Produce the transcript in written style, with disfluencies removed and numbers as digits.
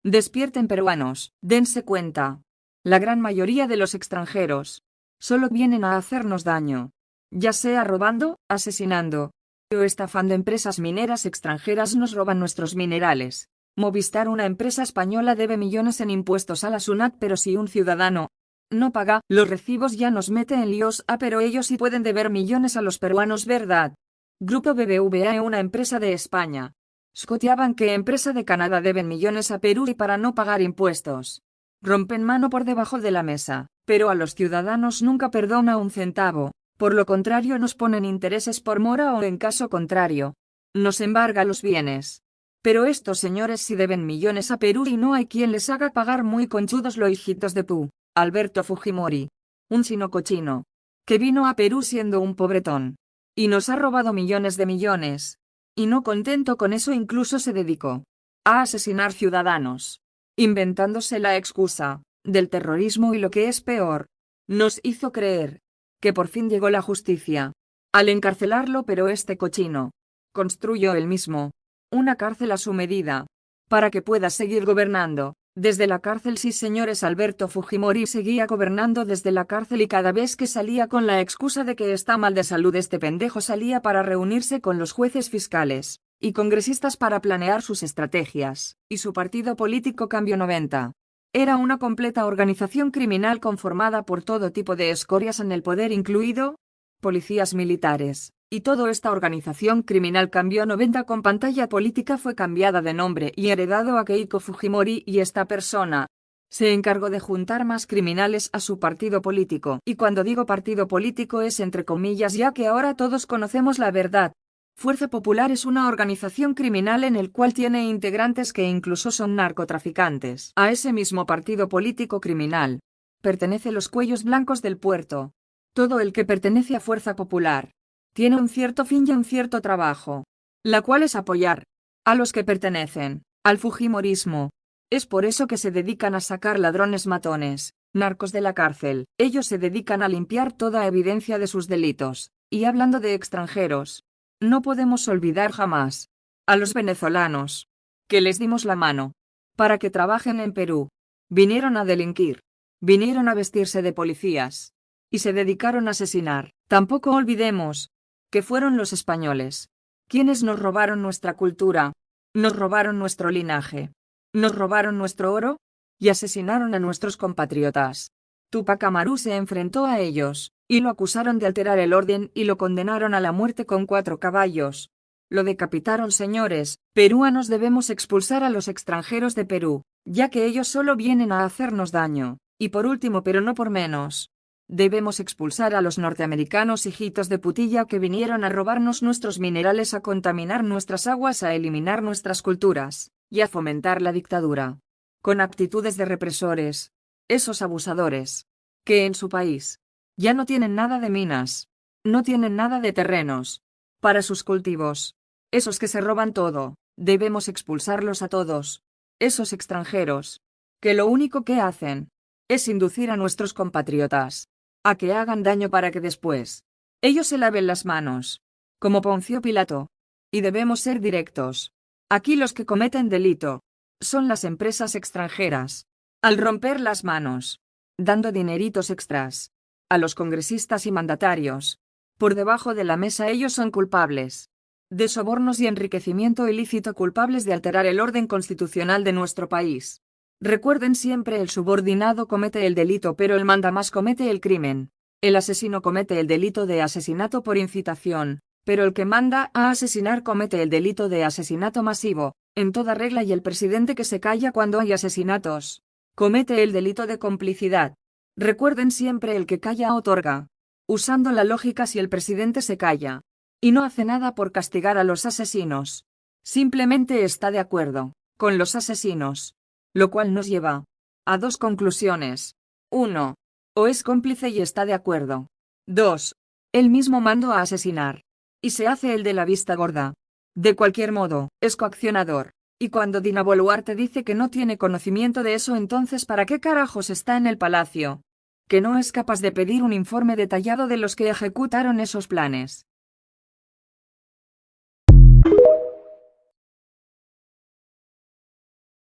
Despierten peruanos, dense cuenta. La gran mayoría de los extranjeros solo vienen a hacernos daño, ya sea robando, asesinando o estafando. Empresas mineras extranjeras nos roban nuestros minerales. Movistar, una empresa española, debe millones en impuestos a la SUNAT, pero si un ciudadano no paga los recibos ya nos mete en líos. Pero ellos sí pueden deber millones a los peruanos, ¿verdad? Grupo BBVA, una empresa de España. Scotiabank, empresa de Canadá, deben millones a Perú y para no pagar impuestos rompen mano por debajo de la mesa, pero a los ciudadanos nunca perdona un centavo. Por lo contrario, nos ponen intereses por mora o, en caso contrario, nos embarga los bienes. Pero estos señores sí deben millones a Perú y no hay quien les haga pagar. Muy conchudos los hijitos de Pu. Alberto Fujimori, un chino cochino, que vino a Perú siendo un pobretón y nos ha robado millones de millones. Y no contento con eso, incluso se dedicó a asesinar ciudadanos, inventándose la excusa del terrorismo y, lo que es peor, nos hizo creer que por fin llegó la justicia al encarcelarlo, pero este cochino construyó él mismo una cárcel a su medida para que pueda seguir gobernando desde la cárcel. Sí, señores, Alberto Fujimori seguía gobernando desde la cárcel y cada vez que salía con la excusa de que está mal de salud, este pendejo salía para reunirse con los jueces, fiscales y congresistas para planear sus estrategias. Y su partido político, Cambio 90, era una completa organización criminal conformada por todo tipo de escorias en el poder, incluido policías militares. Y toda esta organización criminal, Cambio 90 con pantalla política, fue cambiada de nombre y heredado a Keiko Fujimori, y esta persona se encargó de juntar más criminales a su partido político. Y cuando digo partido político es entre comillas, ya que ahora todos conocemos la verdad. Fuerza Popular es una organización criminal en el cual tiene integrantes que incluso son narcotraficantes. A ese mismo partido político criminal pertenece los Cuellos Blancos del Puerto. Todo el que pertenece a Fuerza Popular tiene un cierto fin y un cierto trabajo, la cual es apoyar a los que pertenecen al fujimorismo. Es por eso que se dedican a sacar ladrones, matones, narcos de la cárcel. Ellos se dedican a limpiar toda evidencia de sus delitos. Y hablando de extranjeros, no podemos olvidar jamás a los venezolanos que les dimos la mano para que trabajen en Perú. Vinieron a delinquir, vinieron a vestirse de policías y se dedicaron a asesinar. Tampoco olvidemos que fueron los españoles quienes nos robaron nuestra cultura, nos robaron nuestro linaje, nos robaron nuestro oro y asesinaron a nuestros compatriotas. Tupac Amaru se enfrentó a ellos y lo acusaron de alterar el orden y lo condenaron a la muerte con 4 caballos. Lo decapitaron. Señores peruanos, debemos expulsar a los extranjeros de Perú, ya que ellos solo vienen a hacernos daño. Y por último, pero no por menos, debemos expulsar a los norteamericanos hijitos de putilla que vinieron a robarnos nuestros minerales, a contaminar nuestras aguas, a eliminar nuestras culturas y a fomentar la dictadura con actitudes de represores. Esos abusadores que en su país ya no tienen nada de minas, no tienen nada de terrenos para sus cultivos. Esos que se roban todo, debemos expulsarlos a todos. Esos extranjeros que lo único que hacen es inducir a nuestros compatriotas a que hagan daño para que después ellos se laven las manos, como Poncio Pilato. Y debemos ser directos. Aquí los que cometen delito son las empresas extranjeras. Al romper las manos, dando dineritos extras a los congresistas y mandatarios por debajo de la mesa, ellos son culpables de sobornos y enriquecimiento ilícito, culpables de alterar el orden constitucional de nuestro país. Recuerden siempre, el subordinado comete el delito, pero el mandamás comete el crimen. El asesino comete el delito de asesinato por incitación, pero el que manda a asesinar comete el delito de asesinato masivo, en toda regla. Y el presidente, que se calla cuando hay asesinatos, comete el delito de complicidad. Recuerden siempre, el que calla otorga. Usando la lógica, si el presidente se calla y no hace nada por castigar a los asesinos, simplemente está de acuerdo con los asesinos, lo cual nos lleva a 2 conclusiones. 1. O es cómplice y está de acuerdo. 2. Él mismo mandó a asesinar y se hace el de la vista gorda. De cualquier modo, es coaccionador. Y cuando Dina Boluarte dice que no tiene conocimiento de eso, entonces ¿para qué carajos está en el palacio? Que no es capaz de pedir un informe detallado de los que ejecutaron esos planes.